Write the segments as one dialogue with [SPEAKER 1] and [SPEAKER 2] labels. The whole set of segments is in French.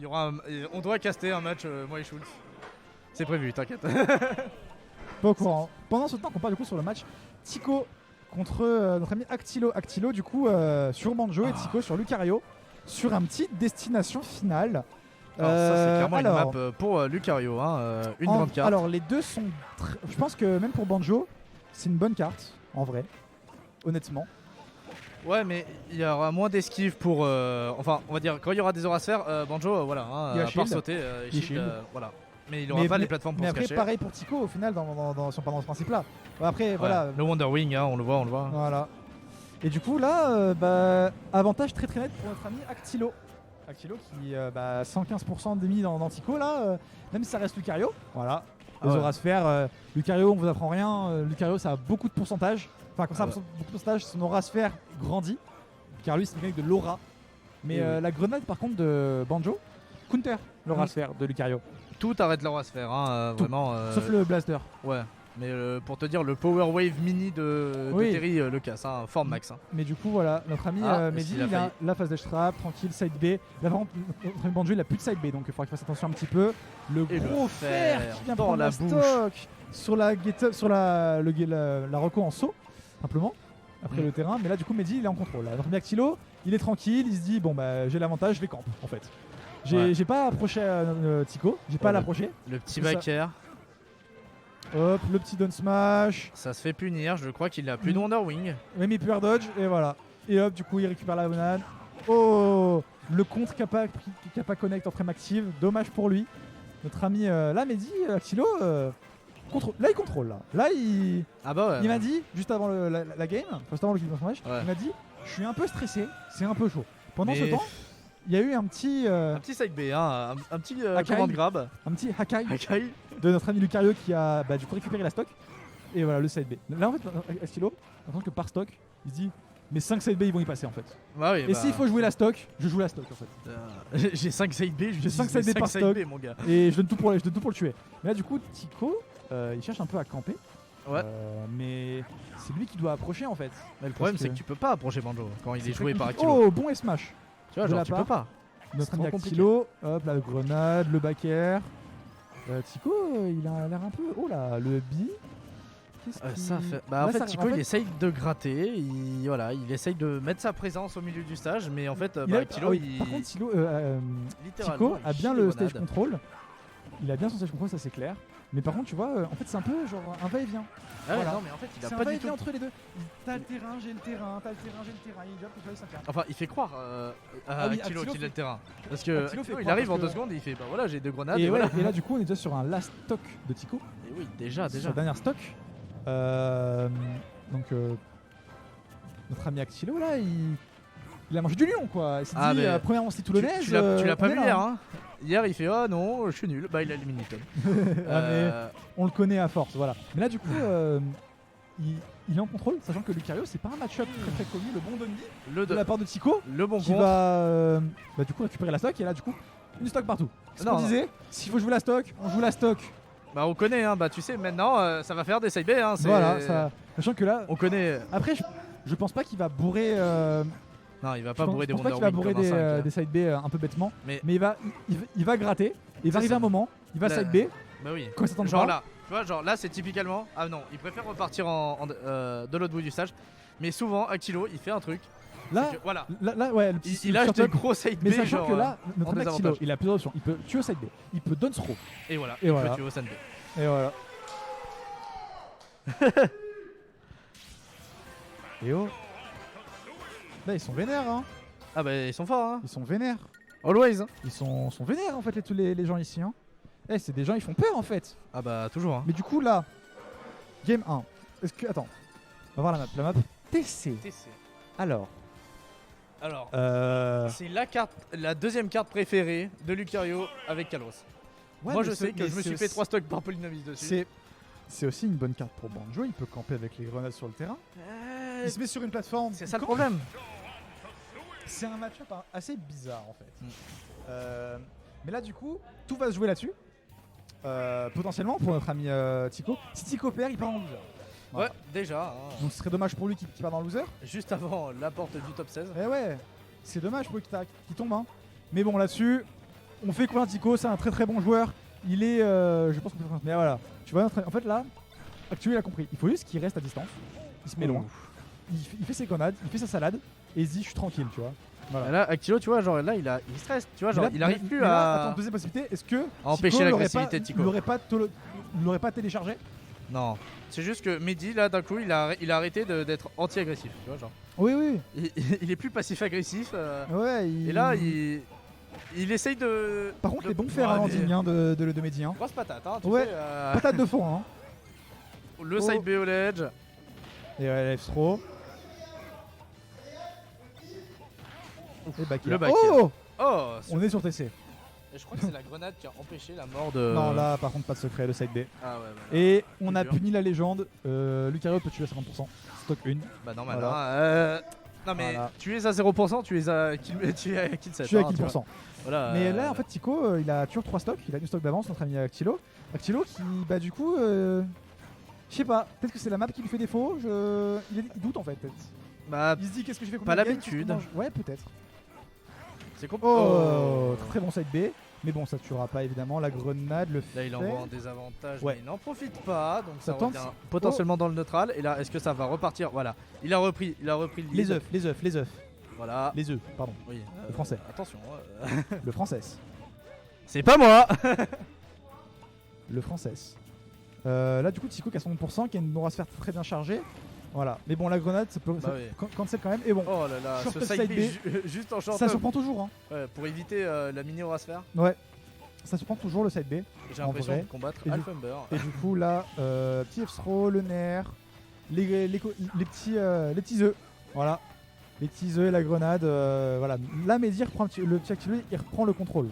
[SPEAKER 1] Il y aura on doit caster un match, moi et Schultz. C'est prévu, t'inquiète.
[SPEAKER 2] Pas au courant. Pendant ce temps qu'on parle du coup sur le match Tico contre notre ami Actilo. Actilo du coup sur Banjo et Tico sur Lucario sur un petit destination finale.
[SPEAKER 1] Alors ça c'est clairement
[SPEAKER 2] alors,
[SPEAKER 1] une map pour Lucario, hein, une grande carte.
[SPEAKER 2] Alors les deux sont... Je pense que même pour Banjo, c'est une bonne carte, en vrai. Honnêtement.
[SPEAKER 1] Ouais, mais il y aura moins d'esquives pour... enfin, on va dire, quand il y aura des Aurasphères, Banjo, voilà, hein,
[SPEAKER 2] Il y a
[SPEAKER 1] à part
[SPEAKER 2] shield.
[SPEAKER 1] sauter,
[SPEAKER 2] Il y a
[SPEAKER 1] shield,
[SPEAKER 2] shield.
[SPEAKER 1] voilà. Mais il n'aura pas les plateformes pour
[SPEAKER 2] mais
[SPEAKER 1] se
[SPEAKER 2] après,
[SPEAKER 1] cacher.
[SPEAKER 2] pareil pour Tico au final, si on part dans ce principe-là. Bon, après,
[SPEAKER 1] Ouais,
[SPEAKER 2] voilà.
[SPEAKER 1] le Wonder Wing, hein, on le voit.
[SPEAKER 2] Voilà. Et du coup, là, avantage très net pour notre ami Actilo. Actilo qui 115% d'émis dans Tico, là, même si ça reste Lucario. Voilà. Les Aurasphères, Lucario, on vous apprend rien. Lucario, ça a beaucoup de pourcentage. Enfin, quand ça a beaucoup de pourcentage, son Aurasphère grandit. Car lui, c'est le mec de l'aura. Mais la grenade, par contre, de Banjo, counter l'Aurasphère de Lucario.
[SPEAKER 1] Tout arrête l'Aurasphère, hein,
[SPEAKER 2] Tout.
[SPEAKER 1] vraiment.
[SPEAKER 2] Sauf le blaster.
[SPEAKER 1] Ouais. Mais pour te dire, le Power Wave mini de Terry le casse, hein, forme max. Hein.
[SPEAKER 2] Mais du coup, voilà, notre ami Mehdi, il a la phase dash trap, tranquille, side B. Là, par contre, notre ami Banjo, il a plus de side B, donc il faudra qu'il fasse attention un petit peu. Le gros fer qui vient prendre la stock sur la reco en saut, simplement, après le terrain. Mais là, du coup, Mehdi, il est en contrôle. Là. Notre ami Actilo, il est tranquille, il se dit, bon, bah, j'ai l'avantage, je vais camp, en fait. J'ai pas approché Tico, j'ai pas à l'approcher.
[SPEAKER 1] Le petit backer.
[SPEAKER 2] Hop, le petit down smash.
[SPEAKER 1] Ça se fait punir, je crois qu'il a plus de Wonder Wing.
[SPEAKER 2] Oui, mais il peut air dodge, et voilà. Et hop, du coup, il récupère la banane. Oh, le contre Kappa connect en frame active, dommage pour lui. Notre ami, là, Mehdi, Actilo, là, il contrôle. Là, il m'a dit, juste avant la game, juste avant le game match, il m'a dit, je suis un peu stressé, c'est un peu chaud. Pendant ce temps, il y a eu un petit
[SPEAKER 1] side B, hein, un petit
[SPEAKER 2] Hakai,
[SPEAKER 1] command grab.
[SPEAKER 2] Un petit Hakai de notre ami Lucario qui a du coup récupéré la stock. Et voilà le side B. Là en fait, Actilo, en tant que par stock, il se dit mes 5 side B ils vont y passer en fait.
[SPEAKER 1] Bah oui,
[SPEAKER 2] et s'il faut jouer la stock, je joue la stock en fait.
[SPEAKER 1] J'ai 5 side B,
[SPEAKER 2] j'ai 5 side B par stock,
[SPEAKER 1] mon gars.
[SPEAKER 2] Et je donne tout pour le tuer. Mais là du coup, Tico, il cherche un peu à camper.
[SPEAKER 1] Ouais.
[SPEAKER 2] Mais c'est lui qui doit approcher en fait.
[SPEAKER 1] Mais le problème c'est que tu peux pas approcher Banjo quand il est joué par Actilo.
[SPEAKER 2] Oh, bon S-Smash.
[SPEAKER 1] Tu vois, genre tu peux pas.
[SPEAKER 2] Notre ami Actilo, hop, la grenade, le back air. Tico, il a l'air un peu. Oh là, le B.
[SPEAKER 1] Ça fait... Bah, en fait, Tico il essaye de gratter, il essaye de mettre sa présence au milieu du stage, mais en fait, Actilo il.
[SPEAKER 2] Par contre, Tico a bien le stage control. Il a bien son stage control, ça c'est clair. Mais par contre, tu vois, en fait, c'est un peu genre un va-et-vient.
[SPEAKER 1] Ah ouais, non, mais en fait, il a pas du tout
[SPEAKER 2] entre les deux. T'as le terrain, j'ai le terrain, t'as le terrain, j'ai le terrain. Il joue ça.
[SPEAKER 1] Enfin, il fait croire à Actilo qu'il a le terrain. Parce que il arrive en 2 secondes et il fait bah voilà, j'ai 2 grenades.
[SPEAKER 2] Et là, du coup, on est déjà sur un last stock de Tico.
[SPEAKER 1] Et oui, déjà.
[SPEAKER 2] Sur la dernière stock. Donc, notre ami Actilo, là, il a mangé du lion, quoi. Il s'est dit, premièrement, c'est toulonnaise.
[SPEAKER 1] Tu l'as pas vu hier, hein. Hier, il fait oh non, je suis nul. Bah, il a éliminé Tom.
[SPEAKER 2] Mais on le connaît à force, voilà. Mais là, du coup, il est en contrôle, sachant que Lucario, c'est pas un match-up très connu. Le bon Donkey de la part de Tico,
[SPEAKER 1] le bon
[SPEAKER 2] qui va du coup récupérer la stock. Et là, du coup, une stock partout. C'est ce qu'on disait. S'il faut jouer la stock, on joue la stock.
[SPEAKER 1] Bah, on connaît, hein. Bah, tu sais, maintenant, ça va faire des side B, hein.
[SPEAKER 2] Voilà, ça. Sachant que là,
[SPEAKER 1] on connaît.
[SPEAKER 2] Après, je pense pas qu'il va bourrer.
[SPEAKER 1] Non, il va pas bourrer des Wonder Wing.
[SPEAKER 2] Je pense pas qu'il va bourrer des side B un peu bêtement. Mais il va gratter. Il va arriver un moment, il va side B.
[SPEAKER 1] Bah oui.
[SPEAKER 2] Quand ça
[SPEAKER 1] genre là, tu vois, genre là, c'est typiquement. Ah non, il préfère repartir de l'autre bout du stage. Mais souvent, Actilo, il fait un truc.
[SPEAKER 2] Là,
[SPEAKER 1] voilà.
[SPEAKER 2] Là, ouais,
[SPEAKER 1] il lâche des gros side B.
[SPEAKER 2] Mais sachant que là, notre Actilo, il a plusieurs options. Il peut tuer au side B, il peut down throw.
[SPEAKER 1] Et voilà. Il peut tuer au side B.
[SPEAKER 2] Et voilà. Et oh. Là, ils sont vénères, hein.
[SPEAKER 1] Ah bah ils sont forts, hein.
[SPEAKER 2] Ils sont vénères.
[SPEAKER 1] Always.
[SPEAKER 2] Ils sont vénères en fait tous les gens ici, hein. C'est des gens, ils font peur en fait.
[SPEAKER 1] Ah bah toujours, hein.
[SPEAKER 2] Mais du coup là, game 1. Est-ce que attends, on va voir la map. TC. Alors,
[SPEAKER 1] c'est la deuxième carte préférée de Lucario avec Kalos. Ouais, moi je sais que je me suis fait 3 stocks par Polynomis dessus.
[SPEAKER 2] C'est aussi une bonne carte pour Banjo, il peut camper avec les grenades sur le terrain. Il se met sur une plateforme.
[SPEAKER 1] C'est ça le problème.
[SPEAKER 2] C'est un match-up assez bizarre en fait. Mais là du coup, tout va se jouer là-dessus. Potentiellement pour notre ami Tico. Si Tico perd, il part en loser.
[SPEAKER 1] Voilà. Ouais, déjà. Hein.
[SPEAKER 2] Donc ce serait dommage pour lui qu'il parte en loser.
[SPEAKER 1] Juste avant la porte du top 16.
[SPEAKER 2] Eh ouais, c'est dommage pour lui qu'il tombe. Hein. Mais bon, là-dessus, On fait quoi Tico, c'est un très très bon joueur. Il est, je pense qu'on peut faire. Mais voilà, tu vois, en fait là, Actilo il a compris. Il faut juste qu'il reste à distance. Il se met loin. Il fait ses grenades, il fait sa salade et il se dit je suis tranquille, tu vois. Voilà.
[SPEAKER 1] Et là, Actilo, tu vois, genre là, il stresse, tu vois, genre il arrive plus à.
[SPEAKER 2] Attends, deuxième possibilité, est-ce que
[SPEAKER 1] empêcher l'agressivité de Tico.
[SPEAKER 2] Il l'aurait pas téléchargé?
[SPEAKER 1] Non, c'est juste que Mehdi, là, d'un coup, il a arrêté d'être anti-agressif, tu vois, genre.
[SPEAKER 2] Oui.
[SPEAKER 1] Il est plus passif-agressif.
[SPEAKER 2] Ouais.
[SPEAKER 1] Et là, il essaye de.
[SPEAKER 2] Par contre, les bons fers à landing hein, de Mehdi. Hein.
[SPEAKER 1] Grosse patate, hein.
[SPEAKER 2] Ouais. Patate de fond, hein.
[SPEAKER 1] Le side B au ledge.
[SPEAKER 2] Et ouais, F-throw. Et back
[SPEAKER 1] le back.
[SPEAKER 2] Oh,
[SPEAKER 1] on
[SPEAKER 2] est sur TC.
[SPEAKER 1] Et je crois que c'est la grenade qui a empêché la mort de.
[SPEAKER 2] Non, là par contre, pas de secret, le side B.
[SPEAKER 1] Ah ouais,
[SPEAKER 2] et on a puni la légende. Lucario peut tuer à 50%. Stock 1.
[SPEAKER 1] Bah, normal.
[SPEAKER 2] Voilà.
[SPEAKER 1] Non, mais tu es à 0%, tu es à kill 7.
[SPEAKER 2] Tu es à kill %.
[SPEAKER 1] Voilà,
[SPEAKER 2] mais là, en fait, Tico, il a toujours 3 stocks. Il a une stock d'avance, notre ami Actilo. Actilo qui, bah, du coup, je sais pas. Peut-être que c'est la map qui lui fait défaut. Il doute en fait.
[SPEAKER 1] Bah,
[SPEAKER 2] il se dit qu'est-ce que je fais contre
[SPEAKER 1] pas l'habitude.
[SPEAKER 2] Ouais, peut-être.
[SPEAKER 1] C'est compliqué.
[SPEAKER 2] Très bon side B. Mais bon, ça tuera pas évidemment. La grenade, le fait.
[SPEAKER 1] Là, il envoie en désavantage,
[SPEAKER 2] ouais.
[SPEAKER 1] mais il n'en profite pas. Donc ça
[SPEAKER 2] tente
[SPEAKER 1] revient potentiellement dans le neutral. Et là, est-ce que ça va repartir? Voilà. Il a repris le lead.
[SPEAKER 2] Les œufs.
[SPEAKER 1] Voilà.
[SPEAKER 2] Les œufs, pardon.
[SPEAKER 1] Oui.
[SPEAKER 2] Le français.
[SPEAKER 1] Attention.
[SPEAKER 2] Le français.
[SPEAKER 1] C'est pas moi.
[SPEAKER 2] Le français. Là, du coup, Tico qui a son 100%, qui a une aura sphère très bien chargée. Voilà. Mais bon, la grenade, ça peut cancel quand même. Et bon,
[SPEAKER 1] oh là là, ce side B, juste en short.
[SPEAKER 2] Ça surprend toujours. Hein.
[SPEAKER 1] Ouais, pour éviter la mini aura sphère.
[SPEAKER 2] Ouais. Ça surprend toujours le side B.
[SPEAKER 1] J'ai l'impression de combattre Alphumber.
[SPEAKER 2] Et du coup, là, petit F-throw, le nerf, les petits œufs. Voilà. Les petits œufs et la grenade. Voilà. Là, Mehdi reprend le petit Actilo, il reprend le contrôle.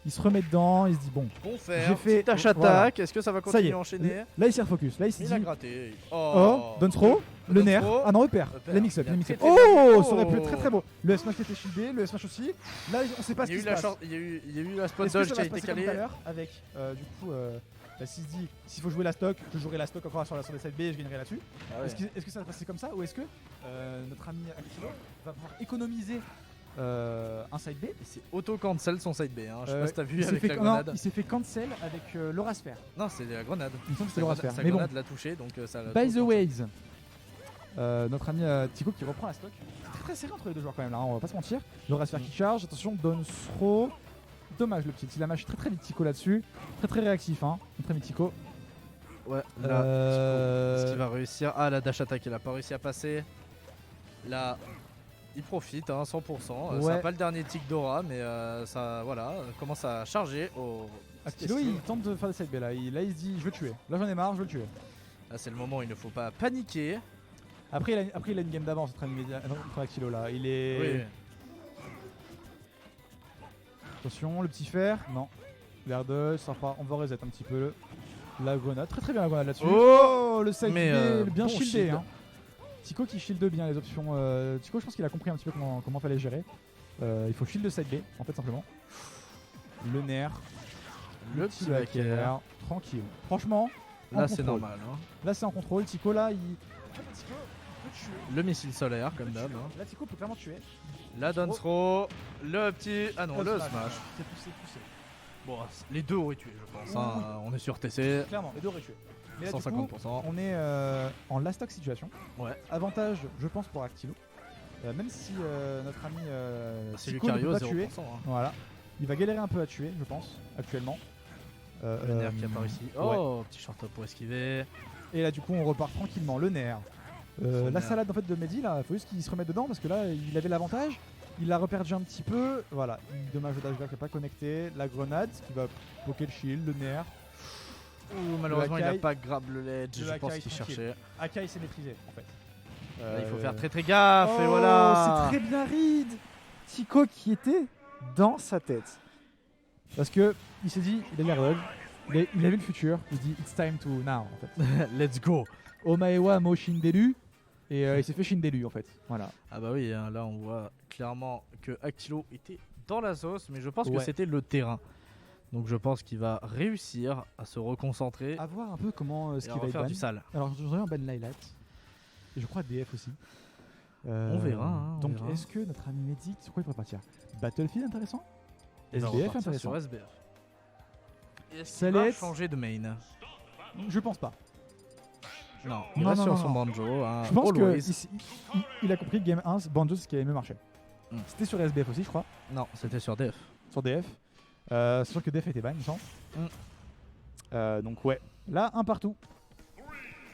[SPEAKER 2] Il se remet dedans, il se dit bon.
[SPEAKER 1] J'ai fait tâche attaque, est-ce que ça va continuer à enchaîner?
[SPEAKER 2] Là il s'est refocus, là il s'est dit.
[SPEAKER 1] Il a gratté.
[SPEAKER 2] Down throw, le nerf. Ah non, repère. La mix-up. Oh, ça aurait pu être très très beau. Le S-Smash qui était shieldé, le S-Smash aussi. Là on sait pas ce qui se passe.
[SPEAKER 1] Il y a eu la spot dodge qui a été calée.
[SPEAKER 2] Avec du coup, s'il se dit s'il faut jouer la stock, je jouerai la stock encore sur les side B et je gagnerai là-dessus. Est-ce que ça va passer comme ça ou est-ce que notre ami Actilo va pouvoir économiser un side B?
[SPEAKER 1] C'est auto-cancel son side B, hein. Je sais pas si t'as vu avec la grenade.
[SPEAKER 2] Non, il s'est fait cancel avec l'aura sphère.
[SPEAKER 1] Non, c'est la grenade.
[SPEAKER 2] Il me semble que c'est l'aura sphère.
[SPEAKER 1] Sa grenade l'a touché, donc ça l'a.
[SPEAKER 2] By the ways, notre ami Tico qui reprend la stock. C'est très serré entre les deux joueurs quand même là, on va pas se mentir. L'aura sphère qui charge, attention, down throw. Dommage le petit, il a mâché très très vite Tico là-dessus. Très très réactif, hein, notre ami Tico.
[SPEAKER 1] Ouais, là, est-ce qu'il va réussir? Ah, la dash attack, il a pas réussi à passer. Là. Il profite, hein, 100%. Ça n'a pas le dernier tic d'aura, mais ça voilà, commence à charger au.
[SPEAKER 2] Actilo il tente de faire des side B là. Là il se dit je veux tuer. Là j'en ai marre, je veux le tuer.
[SPEAKER 1] Là c'est le moment où il ne faut pas paniquer.
[SPEAKER 2] Après il a une game d'avance entre Actilo là. Il est.
[SPEAKER 1] Oui.
[SPEAKER 2] Attention, le petit fer. Non. L'air de sympa. On va reset un petit peu la grenade. Très très bien la grenade là-dessus. Oh le side B bien
[SPEAKER 1] bon
[SPEAKER 2] shieldé. Hein. Tico qui shield bien les options. Tico, je pense qu'il a compris un petit peu comment fallait gérer. Il faut shield de side B, en fait, simplement. Le nerf.
[SPEAKER 1] Le petit backer.
[SPEAKER 2] Tranquille. Franchement,
[SPEAKER 1] là c'est normal. Hein.
[SPEAKER 2] Là c'est en contrôle. Tico, là, Tico peut tuer.
[SPEAKER 1] Le missile solaire, comme d'hab. Hein.
[SPEAKER 2] Là, Tico peut clairement tuer.
[SPEAKER 1] La down throw. Le petit. Ah non, le smash.
[SPEAKER 2] C'est poussé.
[SPEAKER 1] Bon, les deux auraient tué, je pense. Hein. On est sur TC.
[SPEAKER 2] Clairement, les deux auraient tué. Mais là,
[SPEAKER 1] 150%.
[SPEAKER 2] Du coup, on est en last stock situation.
[SPEAKER 1] Ouais.
[SPEAKER 2] Avantage, je pense, pour Actilo. Même si notre ami
[SPEAKER 1] c'est
[SPEAKER 2] Tico ne
[SPEAKER 1] Lucario,
[SPEAKER 2] peut pas
[SPEAKER 1] 0%.
[SPEAKER 2] tuer.
[SPEAKER 1] Hein.
[SPEAKER 2] Voilà. Il va galérer un peu à tuer, je pense, actuellement.
[SPEAKER 1] Le nerf qui a pas réussi. Oh, petit short up pour esquiver.
[SPEAKER 2] Et là, du coup, on repart tranquillement. Le nerf. La salade en fait de Mehdi, là, il faut juste qu'il se remette dedans parce que là, il avait l'avantage. Il l'a reperdu un petit peu. Voilà. Dommage le dash qui n'est pas connecté. La grenade qui va poker le shield, le nerf.
[SPEAKER 1] Malheureusement, il n'a pas grab le ledge, je pense qu'il cherchait.
[SPEAKER 2] Akai s'est maîtrisé en fait.
[SPEAKER 1] Là, il faut faire très gaffe et voilà.
[SPEAKER 2] C'est très bien read. Tico qui était dans sa tête. Parce que il s'est dit, il a l'air il a vu le futur. Il dit it's time to now en fait.
[SPEAKER 1] Let's go.
[SPEAKER 2] Omaewa mo Shindelu. Et il s'est fait Shindelu en fait. Voilà.
[SPEAKER 1] Ah bah oui, hein, là on voit clairement que Actilo était dans la sauce, mais je pense que c'était le terrain. Donc je pense qu'il va réussir à se reconcentrer.
[SPEAKER 2] À voir un peu comment ce qui va
[SPEAKER 1] faire
[SPEAKER 2] être
[SPEAKER 1] du sale.
[SPEAKER 2] Alors j'aurais un ban Lilat. Et je crois DF aussi.
[SPEAKER 1] On verra. Hein,
[SPEAKER 2] donc est-ce que notre ami Mehdi, sur quoi il pourrait partir? Battlefield intéressant.
[SPEAKER 1] Il va
[SPEAKER 2] SBF
[SPEAKER 1] repartir
[SPEAKER 2] intéressant.
[SPEAKER 1] sur SBF. Est-ce
[SPEAKER 2] Ça
[SPEAKER 1] qu'il va
[SPEAKER 2] allait être-
[SPEAKER 1] changer de main?
[SPEAKER 2] Je pense pas.
[SPEAKER 1] Non, il
[SPEAKER 2] Non,
[SPEAKER 1] reste
[SPEAKER 2] non,
[SPEAKER 1] sur
[SPEAKER 2] non,
[SPEAKER 1] son
[SPEAKER 2] non.
[SPEAKER 1] banjo. Hein,
[SPEAKER 2] Je pense
[SPEAKER 1] always.
[SPEAKER 2] qu'il a compris que Game 1, Banjo, c'est ce qui avait mieux marché. C'était sur SBF aussi, je crois,
[SPEAKER 1] Non, c'était sur DF.
[SPEAKER 2] sur DF. Sachant que DF était ban, il me semble. Donc ouais, là, un partout.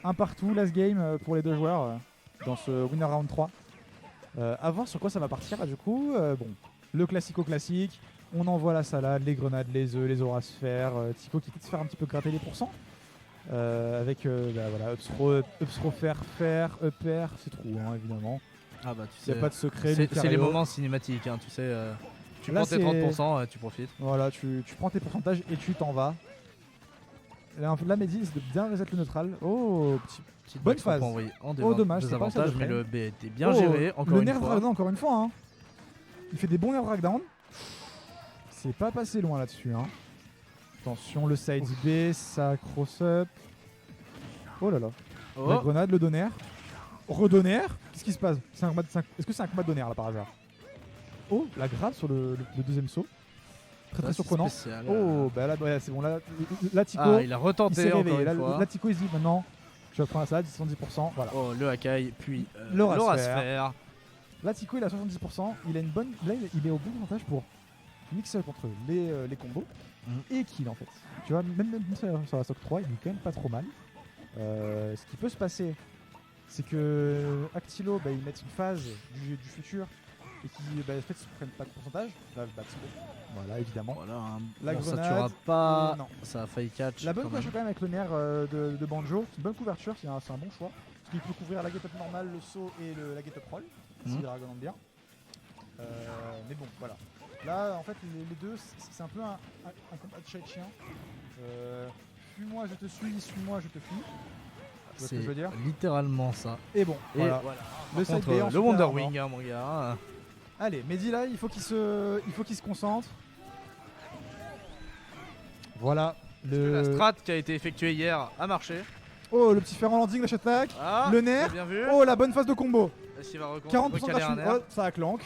[SPEAKER 2] Un partout, last game pour les deux joueurs dans ce winner round 3. À voir sur quoi ça va partir. Du coup, bon, le classico-classique. On envoie la salade, les grenades, les œufs, les aurasphères. Tico qui peut se faire un petit peu gratter les pourcents. Avec voilà, upsro, faire, up air, c'est trop, hein, évidemment.
[SPEAKER 1] Ah bah tu
[SPEAKER 2] Il n'y
[SPEAKER 1] sais.
[SPEAKER 2] a pas de secret.
[SPEAKER 1] C'est les moments cinématiques, hein, tu sais. Tu
[SPEAKER 2] Là,
[SPEAKER 1] prends tes
[SPEAKER 2] c'est-
[SPEAKER 1] 30%, tu profites.
[SPEAKER 2] Voilà, tu prends tes pourcentages et tu t'en vas. Là, Mehdi, c'est de bien reset le neutral. Oh,
[SPEAKER 1] Petite
[SPEAKER 2] bonne
[SPEAKER 1] box qu'on
[SPEAKER 2] phase.
[SPEAKER 1] peut envoyer en
[SPEAKER 2] Oh, dommage, c'est pas
[SPEAKER 1] désavantage,
[SPEAKER 2] ça de
[SPEAKER 1] mais
[SPEAKER 2] frame.
[SPEAKER 1] le B était bien
[SPEAKER 2] oh,
[SPEAKER 1] géré, encore
[SPEAKER 2] le
[SPEAKER 1] une
[SPEAKER 2] nerf
[SPEAKER 1] fois.
[SPEAKER 2] drag down, encore une fois. Hein. Il fait des bons nerfs drag down. C'est pas passé loin là-dessus. Hein. Attention, le side B, ça cross up. Oh là là.
[SPEAKER 1] Oh.
[SPEAKER 2] La grenade, le donner. Redonner. Qu'est-ce qui se passe? Est-ce que c'est un combat de donner là par hasard? Oh, la grave sur le deuxième saut. Très
[SPEAKER 1] Ça,
[SPEAKER 2] très
[SPEAKER 1] c'est
[SPEAKER 2] surprenant.
[SPEAKER 1] spécial.
[SPEAKER 2] Oh, bah là, ouais, c'est bon. Là, Tico,
[SPEAKER 1] Ah, il a
[SPEAKER 2] il s'est
[SPEAKER 1] retenté encore
[SPEAKER 2] réveillé.
[SPEAKER 1] une
[SPEAKER 2] Là,
[SPEAKER 1] fois.
[SPEAKER 2] là, Tico, il se dit maintenant, je vais prendre la salade, 70%. Voilà.
[SPEAKER 1] Oh, le Hakai, puis
[SPEAKER 2] L'Aurasphère. Là, Tico, il a 70%. Il a une bonne. Là, il est au bon avantage pour mix up entre les combos et kill en fait. Tu vois, même sur la stock 3, il est quand même pas trop mal. Ce qui peut se passer, c'est que Actilo, bah, ils mettent une phase du futur et qui en fait, se prennent pas de pourcentage. Là, bah, voilà, évidemment.
[SPEAKER 1] Voilà, hein.
[SPEAKER 2] La
[SPEAKER 1] Bon, ça
[SPEAKER 2] grenade,
[SPEAKER 1] tuera pas.
[SPEAKER 2] non.
[SPEAKER 1] Ça a failli catch.
[SPEAKER 2] La bonne
[SPEAKER 1] quand
[SPEAKER 2] couverture
[SPEAKER 1] même.
[SPEAKER 2] quand même avec le nerf de Banjo, c'est une bonne couverture, c'est un bon choix. Parce qu'il peut couvrir la get-up normale, le saut et la get-up roll, si Dragon bien. Mais bon, voilà. Là, en fait, les deux, c'est un peu un combat de chat et de chien. Fuis-moi, je te suis-moi, je te fuis. Tu vois ce que je veux dire?
[SPEAKER 1] Littéralement ça.
[SPEAKER 2] Et bon,
[SPEAKER 1] Et
[SPEAKER 2] voilà.
[SPEAKER 1] voilà.
[SPEAKER 2] Le
[SPEAKER 1] Par
[SPEAKER 2] side
[SPEAKER 1] contre,
[SPEAKER 2] B en
[SPEAKER 1] le
[SPEAKER 2] super
[SPEAKER 1] Wonder
[SPEAKER 2] armor.
[SPEAKER 1] Wing, hein, mon gars.
[SPEAKER 2] Allez, Mehdi là, il faut qu'il se concentre. Voilà.
[SPEAKER 1] La strat qui a été effectuée hier a marché.
[SPEAKER 2] Oh, le petit fer en landing, la shot attack.
[SPEAKER 1] Ah,
[SPEAKER 2] Le nerf.
[SPEAKER 1] bien vu.
[SPEAKER 2] Oh, la bonne phase de combo.
[SPEAKER 1] Est-ce qu'il va
[SPEAKER 2] 40%
[SPEAKER 1] recaler un
[SPEAKER 2] de
[SPEAKER 1] nerf?
[SPEAKER 2] oh, ça clank.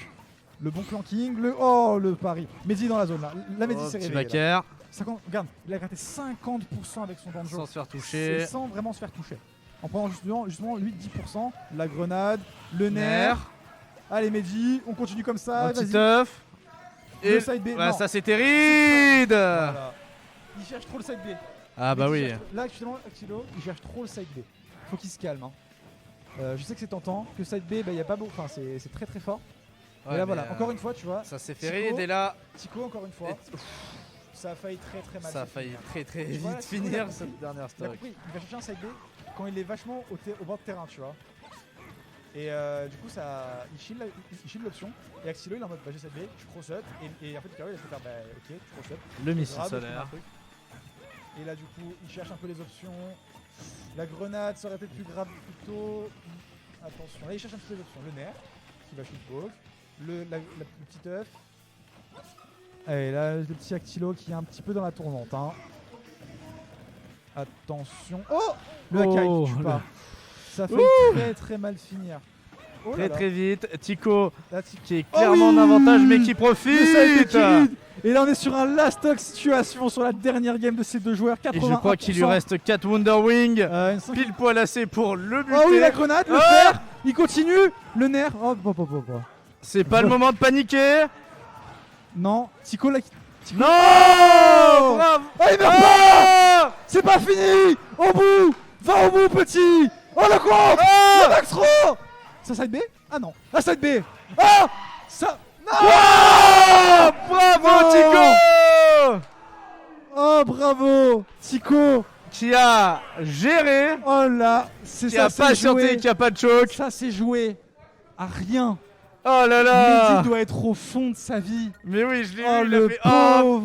[SPEAKER 2] Le bon clanking. Le pari. Mehdi dans la zone là. La Mehdi
[SPEAKER 1] Oh,
[SPEAKER 2] s'est
[SPEAKER 1] petit
[SPEAKER 2] réveillé.
[SPEAKER 1] backer,
[SPEAKER 2] 50, regarde, il a gratté 50% avec son banjo.
[SPEAKER 1] sans se faire toucher.
[SPEAKER 2] Sans vraiment se faire toucher. En prenant justement 8-10%. La grenade, le nerf. Allez Mehdi, on continue comme ça.
[SPEAKER 1] Un petit
[SPEAKER 2] Vas-y.
[SPEAKER 1] œuf.
[SPEAKER 2] Le
[SPEAKER 1] Et
[SPEAKER 2] side B.
[SPEAKER 1] ouais,
[SPEAKER 2] non.
[SPEAKER 1] ça c'était ride.
[SPEAKER 2] Voilà. Il cherche trop le side B.
[SPEAKER 1] Ah bah
[SPEAKER 2] Mehdi
[SPEAKER 1] oui.
[SPEAKER 2] cherche- Là actuellement, Actilo, il cherche trop le side B. Faut qu'il se calme. Hein. Je sais que c'est tentant. Que side B, bah, y a pas beau. Enfin, c'est très très fort.
[SPEAKER 1] Ouais,
[SPEAKER 2] Et là
[SPEAKER 1] mais,
[SPEAKER 2] voilà, encore une fois, tu vois.
[SPEAKER 1] Ça s'est fait
[SPEAKER 2] Tico,
[SPEAKER 1] ride et là,
[SPEAKER 2] Tico, encore une fois. Ça a failli très très mal.
[SPEAKER 1] ça a
[SPEAKER 2] se
[SPEAKER 1] failli
[SPEAKER 2] finir.
[SPEAKER 1] très très
[SPEAKER 2] Tu vois,
[SPEAKER 1] vite
[SPEAKER 2] là, Tico, il a
[SPEAKER 1] finir
[SPEAKER 2] compris.
[SPEAKER 1] cette dernière
[SPEAKER 2] Il a
[SPEAKER 1] stock.
[SPEAKER 2] compris, il va chercher un side B quand il est vachement au bord de terrain, tu vois. Et du coup, il shield l'option. Et Axilo, il est en mode bah, j'ai side B, je cross up. Et en fait, Karo, il a fait faire bah ok, tu cross up.
[SPEAKER 1] Le missile
[SPEAKER 2] Grave,
[SPEAKER 1] solaire.
[SPEAKER 2] tu fais un truc. Et là, du coup, il cherche un peu les options. La grenade, ça aurait été plus grave plus tôt. Attention, là, il cherche un peu les options. Le nerf, qui va shoot both. Le petit œuf. Et là, le petit Actilo qui est un petit peu dans la tourmente. Hein. Attention. Oh, le Hakai
[SPEAKER 1] Oh,
[SPEAKER 2] qui tue pas. Ça fait très très mal finir. Oh là
[SPEAKER 1] Très
[SPEAKER 2] là.
[SPEAKER 1] très vite. Tico
[SPEAKER 2] Là, Tico.
[SPEAKER 1] qui est
[SPEAKER 2] Oh
[SPEAKER 1] clairement
[SPEAKER 2] oui,
[SPEAKER 1] en avantage mais qui
[SPEAKER 2] Le side
[SPEAKER 1] profite.
[SPEAKER 2] qui lead. Et là, on est sur un last stock situation sur la dernière game de ces deux joueurs. 81%.
[SPEAKER 1] Et je crois qu'il lui reste 4 Wonder Wing.
[SPEAKER 2] Une cinq-
[SPEAKER 1] Pile poil assez pour le buter.
[SPEAKER 2] Oh oui, la grenade, le
[SPEAKER 1] Ah
[SPEAKER 2] fer, il continue, le nerf. Oh,
[SPEAKER 1] C'est pas le moment de paniquer.
[SPEAKER 2] Non, Tico là.
[SPEAKER 1] Non.
[SPEAKER 2] Oh
[SPEAKER 1] Bravo.
[SPEAKER 2] Oh, il meurt pas. C'est pas fini. Au bout, va au bout, petit. Oh le compte, le max throw. Ça side B? Ah non, la side B. Ah, ça. Non.
[SPEAKER 1] Oh, bravo
[SPEAKER 2] Oh.
[SPEAKER 1] Tico
[SPEAKER 2] Oh bravo, Tico.
[SPEAKER 1] qui a géré,
[SPEAKER 2] Oh là, c'est
[SPEAKER 1] qui
[SPEAKER 2] ça,
[SPEAKER 1] a
[SPEAKER 2] c'est
[SPEAKER 1] patienté,
[SPEAKER 2] joué.
[SPEAKER 1] qui a pas de choc.
[SPEAKER 2] Ça c'est joué à rien.
[SPEAKER 1] Oh là là.
[SPEAKER 2] Mehdi doit être au fond de sa vie.
[SPEAKER 1] Mais oui, je l'ai
[SPEAKER 2] Oh
[SPEAKER 1] vu, il a
[SPEAKER 2] le
[SPEAKER 1] fait
[SPEAKER 2] pauvre.
[SPEAKER 1] oh,